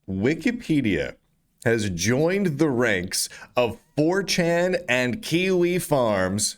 Wikipedia has joined the ranks of 4chan and Kiwi Farms.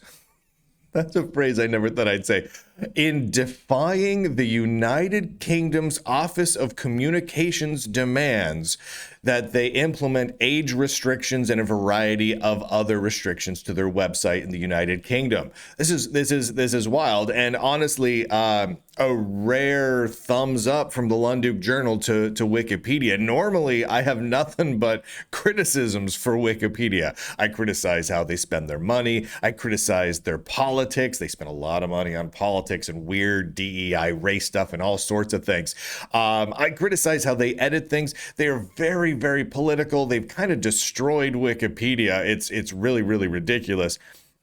That's a phrase I never thought I'd say. In defying the United Kingdom's Office of Communications demands that they implement age restrictions and a variety of other restrictions to their website in the United Kingdom. This is wild, and honestly, a rare thumbs up from the Lunduke Journal to Wikipedia. Normally, I have nothing but criticisms for Wikipedia. I criticize how they spend their money. I criticize their politics. They spend a lot of money on politics and weird DEI race stuff and all sorts of things. I criticize how they edit things. They are very, very political. They've kind of destroyed Wikipedia. It's really, really ridiculous.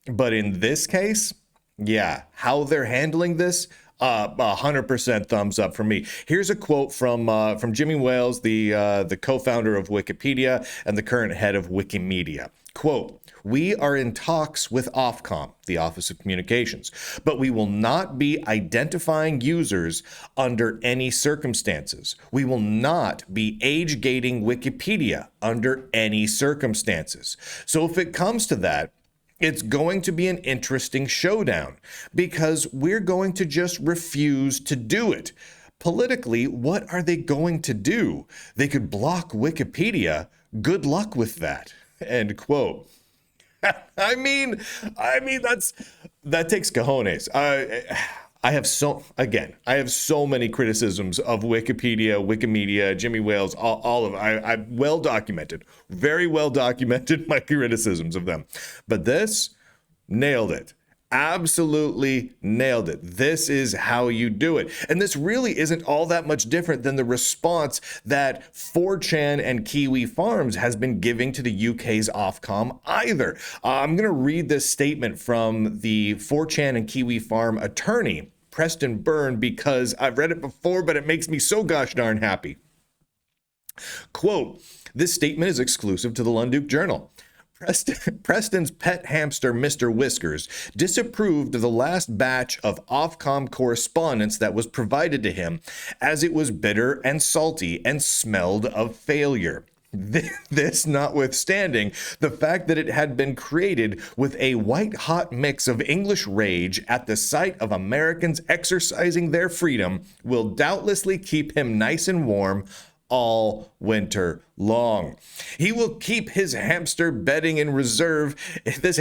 But in this case, yeah, how they're handling this, 100% thumbs up for me. Here's a quote from Jimmy Wales, the co-founder of Wikipedia and the current head of Wikimedia. Quote, "We are in talks with Ofcom, the Office of Communications, but we will not be identifying users under any circumstances. We will not be age gating Wikipedia under any circumstances." So if it comes to that, it's going to be an interesting showdown because we're going to just refuse to do it. Politically, what are they going to do? They could block Wikipedia. Good luck with that. End quote. I mean, that takes cojones. I have so many criticisms of Wikipedia, Wikimedia, Jimmy Wales, all of I well documented, very well documented my criticisms of them. But this, nailed it. Absolutely nailed it. This is how you do it. And this really isn't all that much different than the response that 4chan and Kiwi Farms has been giving to the UK's Ofcom either. I'm going to read this statement from the 4chan and Kiwi Farm attorney, Preston Byrne, because I've read it before, but it makes me so gosh darn happy. Quote, "This statement is exclusive to the Lunduke Journal. Preston's pet hamster, Mr. Whiskers, disapproved of the last batch of Ofcom correspondence that was provided to him as it was bitter and salty and smelled of failure. This notwithstanding, the fact that it had been created with a white-hot mix of English rage at the sight of Americans exercising their freedom will doubtlessly keep him nice and warm all winter long. He will keep his hamster bedding in reserve, in case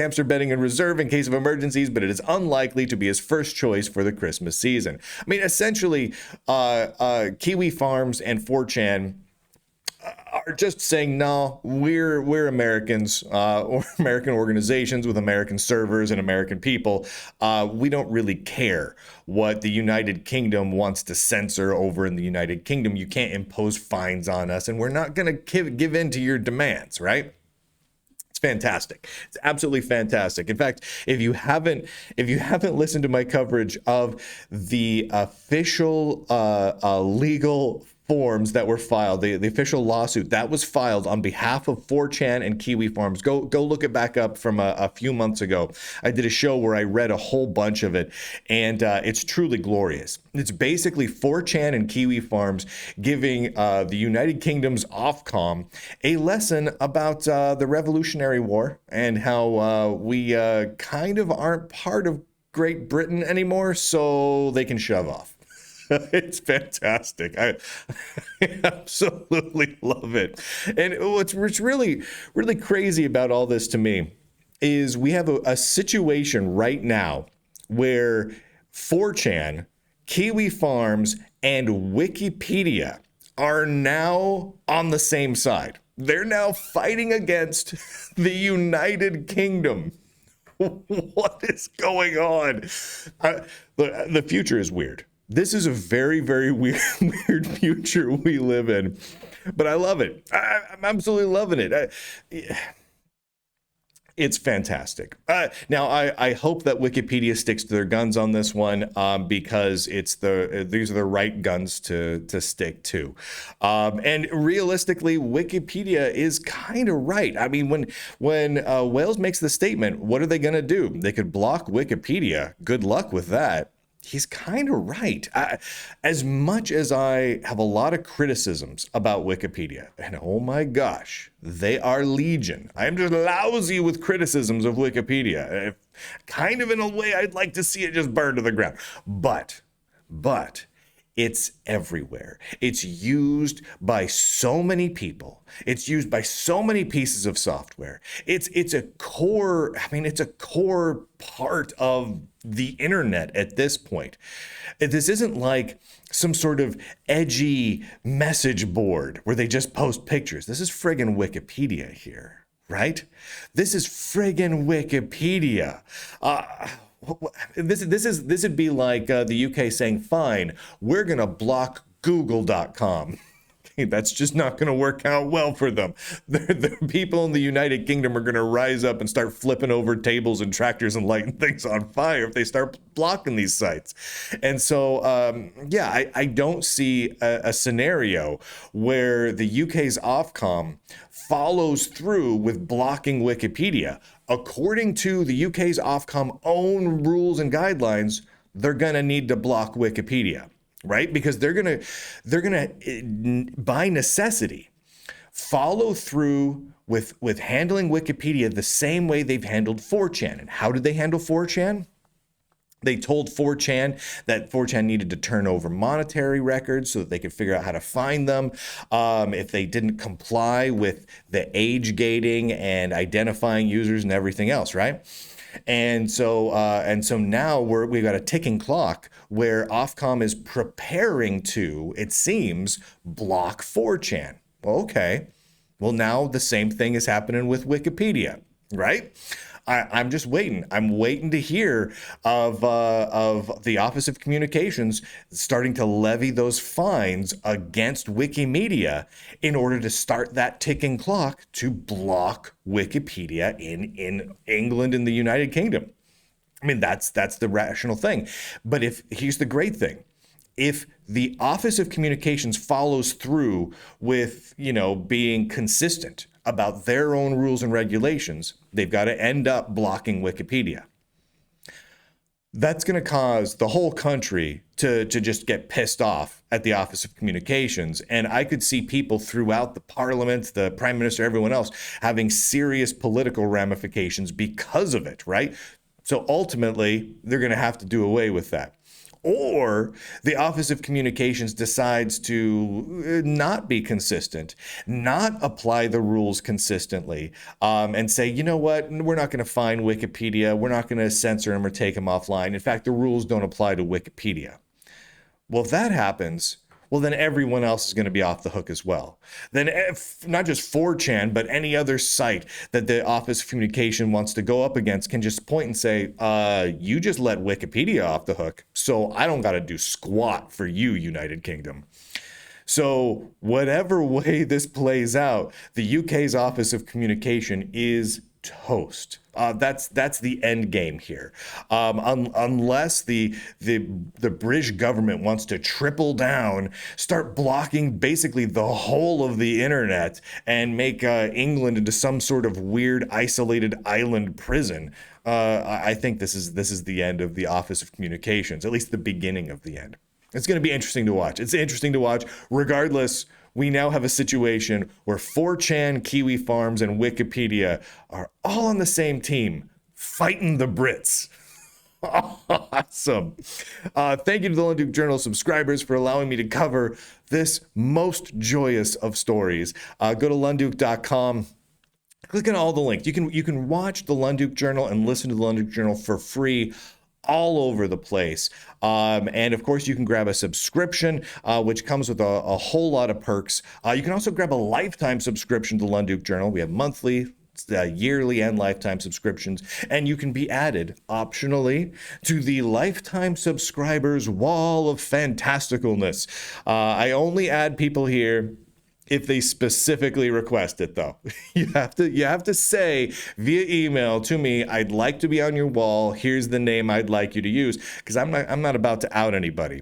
of emergencies, but it is unlikely to be his first choice for the Christmas season." I mean, essentially, Kiwi Farms and 4chan are just saying, no, we're Americans, or American organizations with American servers and American people. We don't really care what the United Kingdom wants to censor over in the United Kingdom. You can't impose fines on us, and we're not going to give in to your demands, right? It's fantastic. It's absolutely fantastic. In fact, if you haven't listened to my coverage of the official legal forms that were filed, the official lawsuit that was filed on behalf of 4chan and Kiwi Farms, go look it back up from a few months ago. I did a show where I read a whole bunch of it, and it's truly glorious. It's basically 4chan and Kiwi Farms giving the United Kingdom's Ofcom a lesson about the Revolutionary War and how we kind of aren't part of Great Britain anymore, so they can shove off. It's fantastic. I absolutely love it. And what's really, really crazy about all this to me is we have a situation right now where 4chan, Kiwi Farms, and Wikipedia are now on the same side. They're now fighting against the United Kingdom. What is going on? The future is weird. This is a very, very weird future we live in, but I love it. I'm absolutely loving it. It's fantastic. Now, I hope that Wikipedia sticks to their guns on this one, because these are the right guns to stick to. And realistically, Wikipedia is kind of right. I mean, when Wales makes the statement, what are they going to do? They could block Wikipedia. Good luck with that. he's kind of right. As much as I have a lot of criticisms about Wikipedia, and oh my gosh, they are legion. I'm just lousy with criticisms of Wikipedia. Kind of in a way, I'd like to see it just burn to the ground. But it's everywhere. It's used by so many people. It's used by so many pieces of software. It's a core, it's a core part of the internet at this point. This isn't like some sort of edgy message board where they just post pictures. This is friggin' Wikipedia here, right? This is friggin' Wikipedia. This would be like the UK saying, fine, we're going to block google.com. That's just not going to work out well for them. The people in the United Kingdom are going to rise up and start flipping over tables and tractors and lighting things on fire if they start blocking these sites. And so, I don't see a scenario where the UK's Ofcom follows through with blocking Wikipedia. According to the UK's Ofcom own rules and guidelines, they're going to need to block Wikipedia. Right? Because they're gonna by necessity follow through with handling Wikipedia the same way they've handled 4chan. And how did they handle 4chan? They told 4chan that 4chan needed to turn over monetary records so that they could figure out how to find them. If they didn't comply with the age gating and identifying users and everything else, right? And so now we've got a ticking clock where Ofcom is preparing to, it seems, block 4chan. Okay, well now the same thing is happening with Wikipedia, right? I'm just waiting. I'm waiting to hear of the Office of Communications starting to levy those fines against Wikimedia in order to start that ticking clock to block Wikipedia in England and the United Kingdom. I mean, that's the rational thing. But here's the great thing. If the Office of Communications follows through with, being consistent about their own rules and regulations, they've got to end up blocking Wikipedia. That's going to cause the whole country to just get pissed off at the Office of Communications. And I could see people throughout the parliament, the prime minister, everyone else having serious political ramifications because of it, right? So ultimately, they're going to have to do away with that. Or the Office of Communications decides to not be consistent, not apply the rules consistently, and say, you know what, we're not going to fine Wikipedia, we're not going to censor them or take them offline. In fact, the rules don't apply to Wikipedia. Well, if that happens, well, then everyone else is going to be off the hook as well. Then not just 4chan, but any other site that the Office of Communication wants to go up against can just point and say, you just let Wikipedia off the hook, so I don't got to do squat for you, United Kingdom. So whatever way this plays out, the UK's Office of Communication is toast. That's the end game here. Unless the British government wants to triple down, start blocking basically the whole of the internet, and make England into some sort of weird isolated island prison. I think this is the end of the Office of Communications, at least the beginning of the end. It's going to be interesting to watch. It's interesting to watch. Regardless, we now have a situation where 4chan, Kiwi Farms, and Wikipedia are all on the same team, fighting the Brits. Awesome. Thank you to the Lunduke Journal subscribers for allowing me to cover this most joyous of stories. Go to lunduke.com. Click on all the links. You can watch the Lunduke Journal and listen to the Lunduke Journal for free all over the place. And of course, you can grab a subscription, which comes with a whole lot of perks. You can also grab a lifetime subscription to the Lunduke Journal. We have monthly, yearly, and lifetime subscriptions. And you can be added optionally to the lifetime subscribers wall of fantasticalness. I only add people here if they specifically request it, though. You have to say via email to me, I'd like to be on your wall. Here's the name I'd like you to use, because I'm not about to out anybody.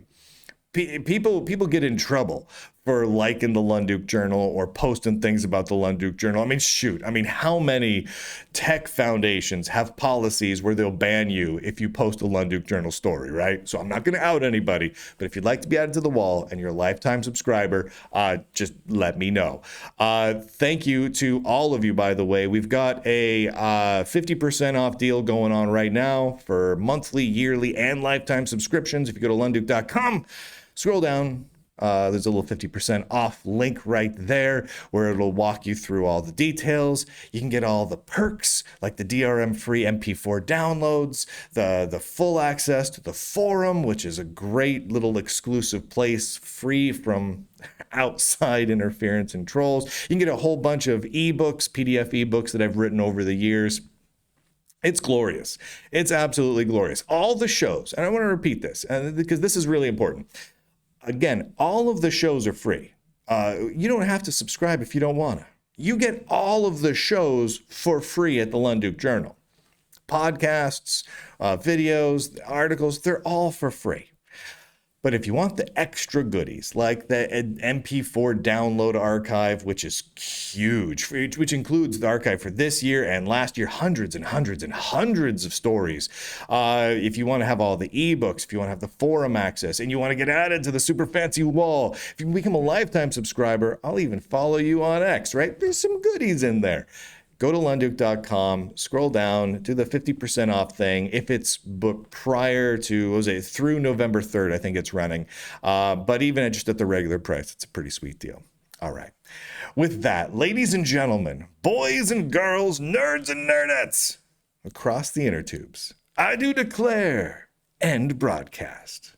People get in trouble for liking the Lunduke Journal or posting things about the Lunduke Journal. I mean, shoot. I mean, how many tech foundations have policies where they'll ban you if you post a Lunduke Journal story, right? So I'm not going to out anybody, but if you'd like to be added to the wall and you're a lifetime subscriber, just let me know. Thank you to all of you, by the way. We've got a 50% off deal going on right now for monthly, yearly, and lifetime subscriptions. If you go to lunduke.com, scroll down. There's a little 50% off link right there where it'll walk you through all the details. You can get all the perks like the DRM-free MP4 downloads, the full access to the forum, which is a great little exclusive place free from outside interference and trolls. You can get a whole bunch of ebooks, PDF ebooks that I've written over the years. It's glorious. It's absolutely glorious. All the shows, and I want to repeat this because this is really important. Again, all of the shows are free. You don't have to subscribe if you don't want to. You get all of the shows for free at the Lunduke Journal. Podcasts, videos, articles, they're all for free. But if you want the extra goodies, like the MP4 download archive, which is huge, which includes the archive for this year and last year, hundreds and hundreds and hundreds of stories. If you want to have all the ebooks, if you want to have the forum access, and you want to get added to the super fancy wall, if you become a lifetime subscriber, I'll even follow you on X, right? There's some goodies in there. Go to lunduke.com, scroll down, do the 50% off thing. If it's booked prior to, through November 3rd, I think it's running. But even just at the regular price, it's a pretty sweet deal. All right. With that, ladies and gentlemen, boys and girls, nerds and nerdettes across the inner tubes, I do declare end broadcast.